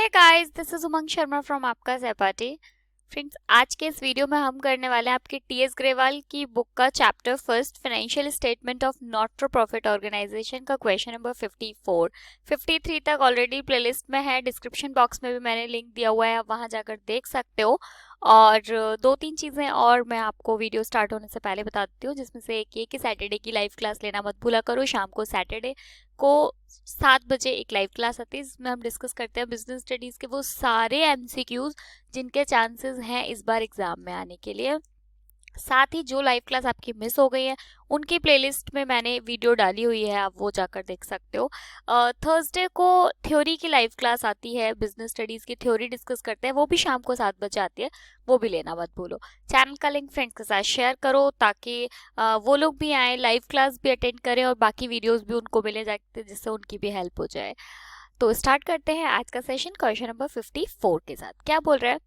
Guys, this is Umang Sharma from आपका सहपाठी। Friends, आज के इस वीडियो में हम करने वाले हैं आपके टीएस ग्रेवाल की बुक का chapter first financial statement of not for profit organisation का क्वेश्चन नंबर 54। 53 तक ऑलरेडी प्लेलिस्ट में है, डिस्क्रिप्शन बॉक्स में भी मैंने लिंक दिया हुआ है, आप वहां जाकर देख सकते हो। और दो तीन चीज़ें और मैं आपको वीडियो स्टार्ट होने से पहले बता देती हूँ, जिसमें से एक ये कि सैटरडे की लाइव क्लास लेना मत भूला करो। शाम को सैटरडे को 7 बजे एक लाइव क्लास आती है, जिसमें हम डिस्कस करते हैं बिजनेस स्टडीज के वो सारे एमसीक्यूज जिनके चांसेस हैं इस बार एग्जाम में आने के लिए। साथ ही जो लाइव क्लास आपकी मिस हो गई है उनकी प्लेलिस्ट में मैंने वीडियो डाली हुई है, आप वो जाकर देख सकते हो। थर्सडे को थ्योरी की लाइव क्लास आती है, बिजनेस स्टडीज की थ्योरी डिस्कस करते हैं, वो भी शाम को 7 बजे आती है, वो भी लेना मत भूलो। चैनल का लिंक फ्रेंड्स के साथ शेयर करो ताकि वो लोग भी आए, लाइव क्लास भी अटेंड करें और बाकी वीडियोस भी उनको मिले जाते, जिससे उनकी भी हेल्प हो जाए। तो स्टार्ट करते हैं आज का सेशन क्वेश्चन नंबर 54 के साथ। क्या बोल रहा है?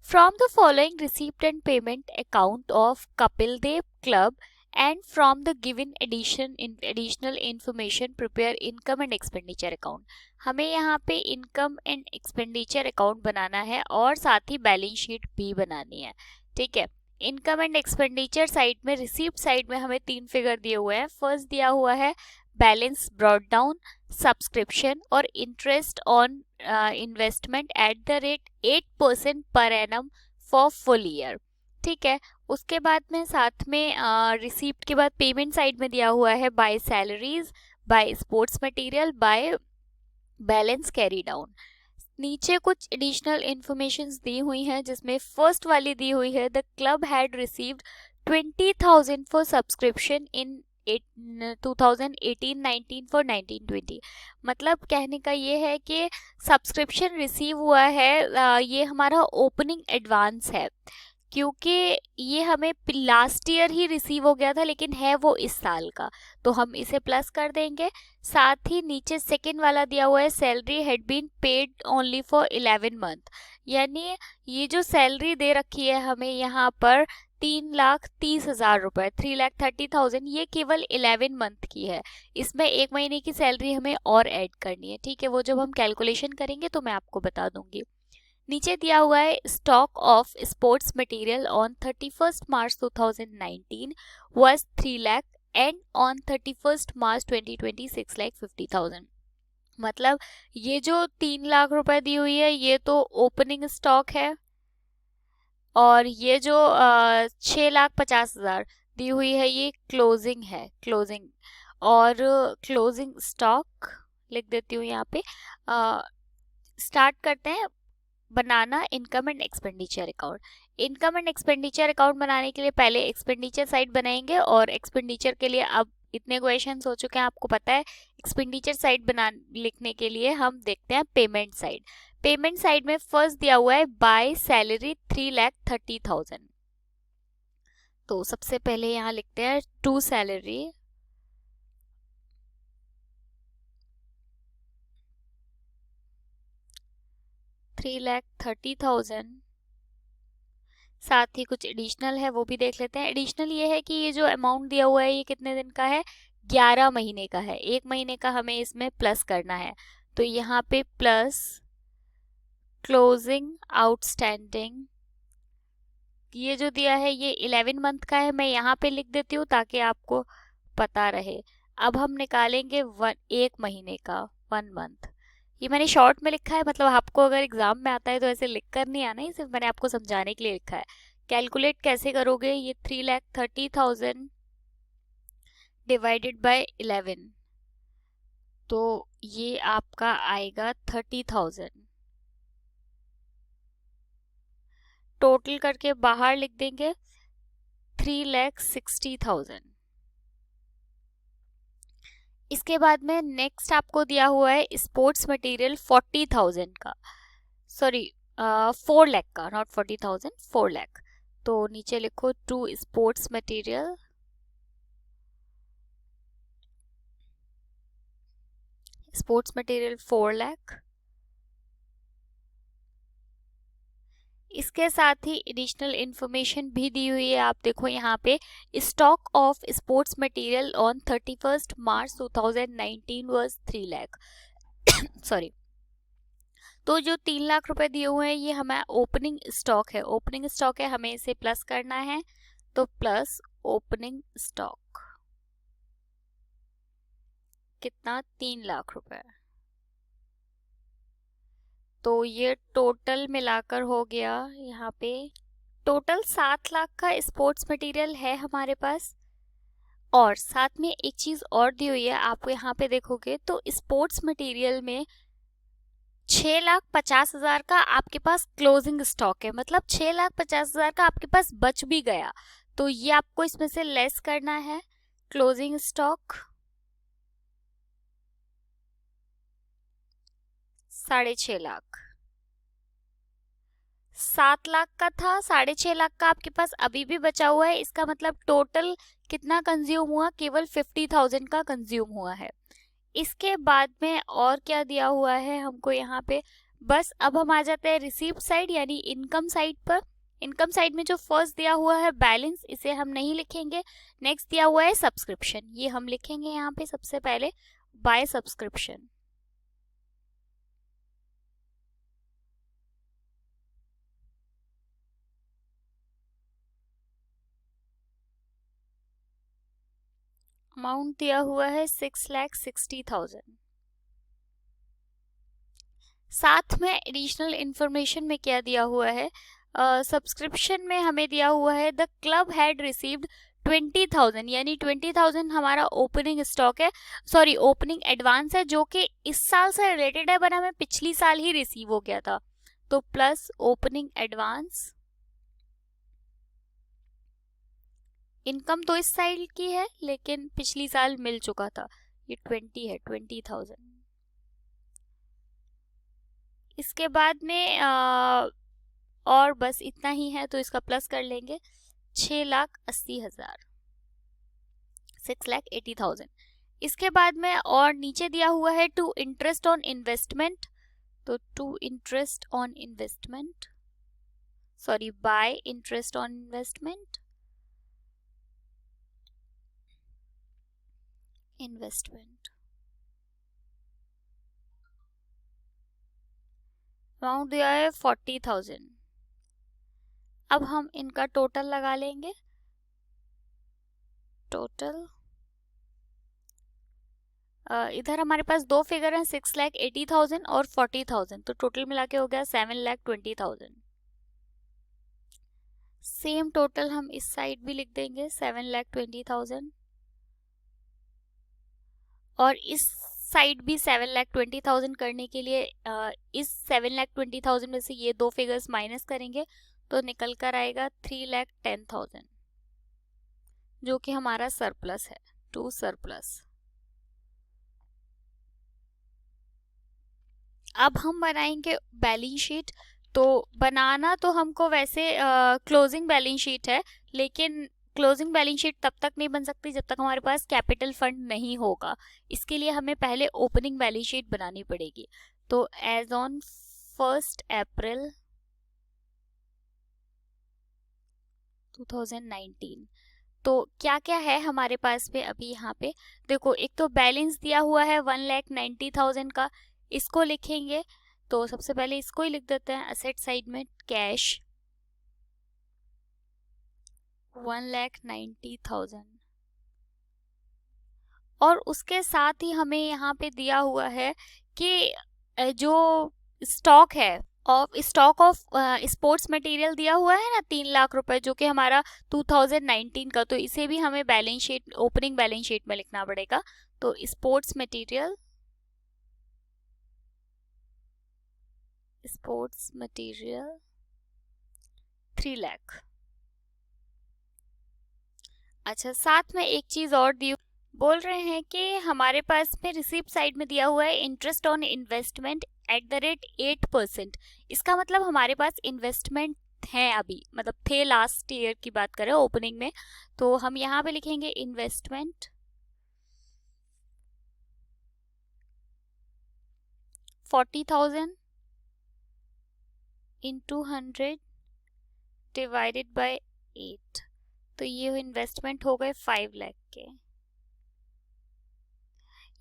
From the following receipt and payment account of Kapil Dev club and from the given additional information prepare income and expenditure account. हमें यहाँ पे इनकम एंड एक्सपेंडिचर अकाउंट बनाना है और साथ ही बैलेंस शीट भी बनानी है। ठीक है, इनकम एंड एक्सपेंडिचर साइड में, रिसीप्ट साइड में हमें 3 फिगर दिए हुए हैं। फर्स्ट दिया हुआ है बैलेंस ब्रॉट डाउन, सब्सक्रिप्शन और interest on investment at the rate 8% per annum for full year. ठीक है, उसके बाद में साथ में रिसीप्ट के बाद पेमेंट साइड में दिया हुआ है by salaries, by sports material, by balance carry down. नीचे कुछ एडिशनल इंफॉर्मेशन दी हुई हैं, जिसमें फर्स्ट वाली दी हुई है the club had received 20,000 for subscription in 2018-19 for 1920। मतलब कहने का ये है कि सब्सक्रिप्शन रिसीव हुआ है, ये हमारा ओपनिंग एडवांस है, क्योंकि ये हमें लास्ट ईयर ही रिसीव हो गया था, लेकिन है वो इस साल का, तो हम इसे प्लस कर देंगे। साथ ही नीचे सेकेंड वाला दिया हुआ है salary had been paid only for 11 month, यानी ये जो सैलरी दे रखी है हमें यहाँ पर 3,30,000 रुपए, 3,30,000, ये केवल 11 मंथ की है। इसमें एक महीने की सैलरी हमें और ऐड करनी है। ठीक है, वो जब हम कैलकुलेशन करेंगे तो मैं आपको बता दूंगी। नीचे दिया हुआ है stock of sports material on 31 March 2019 was 3 lakh and on 31 मार्च 2020 6,50,000। मतलब ये जो 3 लाख रुपए दी हुई है ये तो ओपनिंग स्टॉक है, और ये जो 6,50,000 दी हुई है ये क्लोजिंग है, क्लोजिंग। और क्लोजिंग स्टॉक लिख देती हूँ यहाँ पे। स्टार्ट करते हैं बनाना income and expenditure account. Income and expenditure account बनाने के लिए पहले एक्सपेंडिचर साइड बनाएंगे, और एक्सपेंडिचर के लिए अब इतने क्वेश्चंस हो चुके हैं आपको पता है। एक्सपेंडिचर साइड बना लिखने के लिए हम देखते हैं पेमेंट साइड। पेमेंट साइड में फर्स्ट दिया हुआ है बाय सैलरी 3,30,000। तो सबसे पहले यहाँ लिखते हैं टू सैलरी, $3,30,000। साथ ही कुछ एडिशनल है वो भी देख लेते हैं। एडिशनल ये है कि ये जो अमाउंट दिया हुआ है ये कितने दिन का है? 11 महीने का है। एक महीने का हमें इसमें प्लस करना है, तो यहाँ पे प्लस क्लोजिंग आउटस्टैंडिंग, ये जो दिया है ये 11 मंथ का है, मैं यहाँ पे लिख देती हूँ ताकि आपको पता रहे। अब हम निकालेंगे एक महीने का, 1 मंथ। ये मैंने शॉर्ट में लिखा है, मतलब आपको अगर एग्जाम में आता है तो ऐसे लिख कर नहीं आना, ये सिर्फ मैंने आपको समझाने के लिए लिखा है। कैलकुलेट कैसे करोगे? ये 3,30,000 डिवाइडेड बाय 11, तो ये आपका आएगा 30,000। टोटल करके बाहर लिख देंगे 3,60,000। इसके बाद में नेक्स्ट आपको दिया हुआ है स्पोर्ट्स मटेरियल 40,000 का, सॉरी 4 लाख का, नॉट 40,000, 4 लाख। तो नीचे लिखो to sports material, sports material 4 lakh. इसके साथ ही एडिशनल इंफॉर्मेशन भी दी हुई है, आप देखो यहाँ पे stock of sports material on 31 March 2019 was 3 lakh sorry. तो जो 3 लाख रुपए दिए हुए हैं ये हमारा ओपनिंग स्टॉक है, ओपनिंग स्टॉक है, हमें इसे प्लस करना है। तो प्लस ओपनिंग स्टॉक कितना, 3 लाख रुपए। तो ये टोटल मिलाकर हो गया, यहाँ पे टोटल 7 लाख का स्पोर्ट्स मटेरियल है हमारे पास। और साथ में एक चीज और दी हुई है, आप यहाँ पे देखोगे तो स्पोर्ट्स मटेरियल में 6,50,000 का आपके पास क्लोजिंग स्टॉक है, मतलब 6,50,000 का आपके पास बच भी गया। तो ये आपको इसमें से लेस करना है। क्लोजिंग स्टॉक 6.5 लाख, 7 लाख का था, 6.5 लाख का आपके पास अभी भी बचा हुआ है। इसका मतलब टोटल कितना कंज्यूम हुआ, केवल 50,000 का कंज्यूम हुआ है। इसके बाद में और क्या दिया हुआ है हमको यहाँ पे, बस अब हम आ जाते हैं रिसीप्ट साइड यानी इनकम साइड पर। इनकम साइड में जो फर्स्ट दिया हुआ है बैलेंस, इसे हम नहीं लिखेंगे। नेक्स्ट दिया हुआ है सब्सक्रिप्शन, ये हम लिखेंगे यहाँ पे सबसे पहले, बाय सब्सक्रिप्शन। अमाउंट दिया हुआ है 6,60,000। साथ में एडिशनल इंफॉर्मेशन में क्या दिया हुआ है, सब्सक्रिप्शन में हमें दिया हुआ है द क्लब हैड रिसीव्ड 20,000, यानी 20,000 हमारा ओपनिंग स्टॉक है, सॉरी ओपनिंग एडवांस है, जो कि इस साल से रिलेटेड है, पर हमें पिछली साल ही रिसीव हो गया था। तो प्लस ओपनिंग एडवांस। इनकम तो इस साल की है लेकिन पिछली साल मिल चुका था, ये 20 है, 20,000। इसके बाद में और बस इतना ही है, तो इसका प्लस कर लेंगे, 6,80,000, 6,80,000। इसके बाद में और नीचे दिया हुआ है टू इंटरेस्ट ऑन इन्वेस्टमेंट, तो to interest on investment, sorry by interest on investment, investment amount दिया है 40,000। अब हम इनका टोटल लगा लेंगे, टोटल इधर हमारे पास दो फिगर हैं, 6,80,000 और 40,000, तो टोटल मिला के हो गया 7,20,000। सेम टोटल हम इस साइड भी लिख देंगे, 7,20,000, और इस साइड भी 7,20,000 करने के लिए इस 7,20,000 में से ये दो फिगर्स माइनस करेंगे तो निकल कर आएगा 3,10,000, जो कि हमारा सरप्लस है, टू सरप्लस। अब हम बनाएंगे बैलेंस शीट। तो बनाना तो हमको वैसे क्लोजिंग बैलेंस शीट है, लेकिन क्लोजिंग बैलेंस शीट तब तक नहीं बन सकती जब तक हमारे पास कैपिटल फंड नहीं होगा। इसके लिए हमें पहले ओपनिंग बैलेंस शीट बनानी पड़ेगी। तो एज ऑन 1 अप्रैल 2019, तो क्या क्या है हमारे पास में अभी यहाँ पे देखो, एक तो बैलेंस दिया हुआ है 1,90,000 का, इसको लिखेंगे। तो सबसे पहले इसको ही लिख देते हैं, असेट साइड में कैश 1,90,000, और उसके साथ ही हमें यहाँ पे दिया हुआ है कि जो स्टॉक है स्टॉक ऑफ स्पोर्ट्स मटेरियल दिया हुआ है ना 3 लाख रुपए, जो कि हमारा 2019 का, तो इसे भी हमें balance sheet, opening balance sheet में लिखना पड़ेगा। तो स्पोर्ट्स मटेरियल 3 लाख। अच्छा, साथ में एक चीज और दी, बोल रहे हैं कि हमारे पास में रिसीप्ट साइड में दिया हुआ है इंटरेस्ट ऑन इन्वेस्टमेंट @8%। इसका मतलब हमारे पास इन्वेस्टमेंट है अभी, मतलब थे लास्ट ईयर की बात करें ओपनिंग में, तो हम यहाँ पे लिखेंगे इन्वेस्टमेंट 40,000 इंटू 100 डिवाइडेड बाय 8, तो ये इन्वेस्टमेंट हो गए 5 लाख के।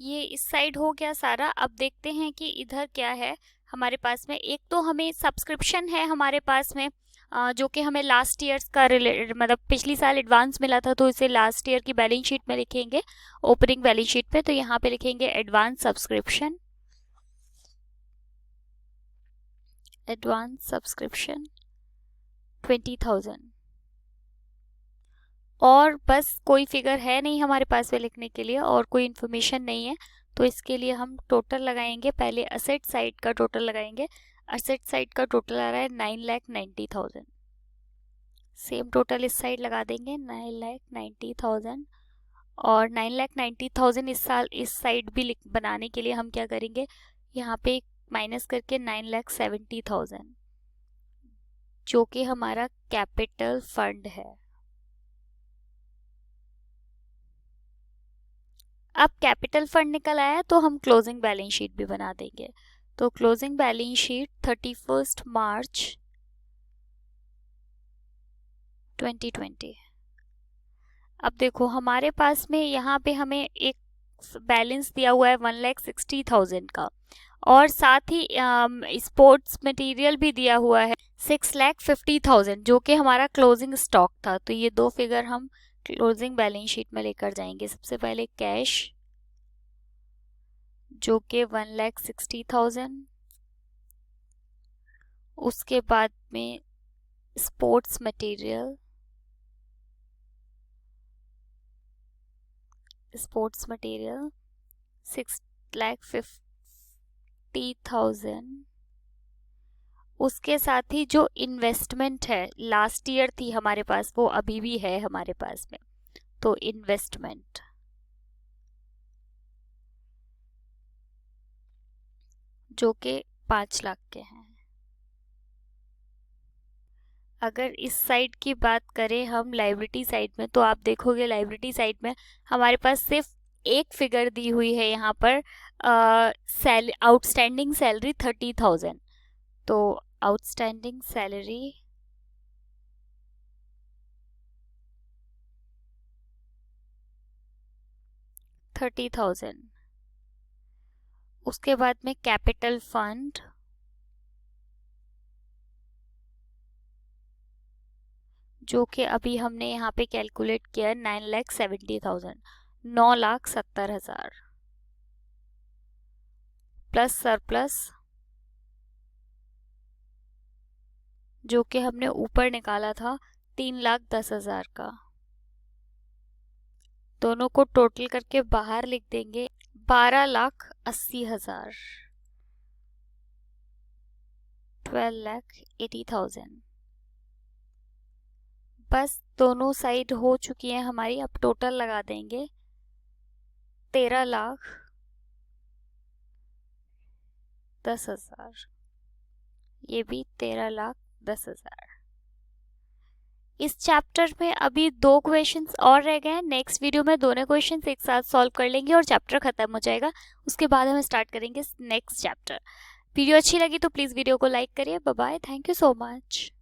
ये इस साइड हो गया सारा। अब देखते हैं कि इधर क्या है हमारे पास में एक तो हमें सब्सक्रिप्शन है हमारे पास में, जो कि हमें लास्ट ईयर्स का मतलब पिछली साल एडवांस मिला था, तो इसे लास्ट ईयर की बैलेंस शीट में लिखेंगे, ओपनिंग बैलेंस शीट पे। तो यहाँ पे लिखेंगे एडवांस सब्सक्रिप्शन, एडवांस सब्सक्रिप्शन 20,000। और बस कोई फिगर है नहीं हमारे पास में लिखने के लिए, और कोई इन्फॉर्मेशन नहीं है, तो इसके लिए हम टोटल लगाएंगे। पहले असेट साइड का टोटल लगाएंगे। असेट साइड का टोटल आ रहा है 9,90,000। सेम टोटल इस साइड लगा देंगे 9,90,000। और 9,90,000 इस साल इस साइड भी बनाने के लिए हम क्या करेंगे, यहाँ पे माइनस करके 9,70,000, जो कि हमारा कैपिटल फंड है। अब कैपिटल फंड निकल आया तो हम क्लोजिंग बैलेंस शीट भी बना देंगे। तो क्लोजिंग बैलेंस शीट 31 मार्च 2020। अब देखो हमारे पास में यहाँ पे हमें एक बैलेंस दिया हुआ है 1,60,000 का, और साथ ही स्पोर्ट्स मटेरियल भी दिया हुआ है 6,50,000, जो कि हमारा क्लोजिंग स्टॉक था। तो ये दो फिगर हम क्लोजिंग बैलेंस शीट में लेकर जाएंगे। सबसे पहले कैश, जो कि 1,60,000, उसके बाद में स्पोर्ट्स मटेरियल 6,50,000। उसके साथ ही जो इन्वेस्टमेंट है लास्ट ईयर थी हमारे पास, वो अभी भी है हमारे पास में। तो इन्वेस्टमेंट जो कि 5 लाख के हैं। अगर इस साइड की बात करें हम लायबिलिटी साइड में, तो आप देखोगे लायबिलिटी साइड में हमारे पास सिर्फ एक फिगर दी हुई है यहाँ पर, आउटस्टैंडिंग सैलरी 30,000। तो आउटस्टैंडिंग सैलरी 30,000। उसके बाद में कैपिटल फंड, जो कि अभी हमने यहाँ पे कैलकुलेट किया 9,70,000, 9,70,000 प्लस सरप्लस, जो कि हमने ऊपर निकाला था 3,10,000 का। दोनों को टोटल करके बाहर लिख देंगे 12,80,000, 12,80,000। बस दोनों साइड हो चुकी है हमारी। अब टोटल लगा देंगे 13,10,000, ये भी 13,10,000। इस चैप्टर में अभी 2 क्वेश्चंस और रह गए हैं। नेक्स्ट वीडियो में दोनों क्वेश्चंस एक साथ सॉल्व कर लेंगे और चैप्टर खत्म हो जाएगा। उसके बाद हम स्टार्ट करेंगे नेक्स्ट चैप्टर। वीडियो अच्छी लगी तो प्लीज़ वीडियो को लाइक करिए। Bye bye, thank you so much.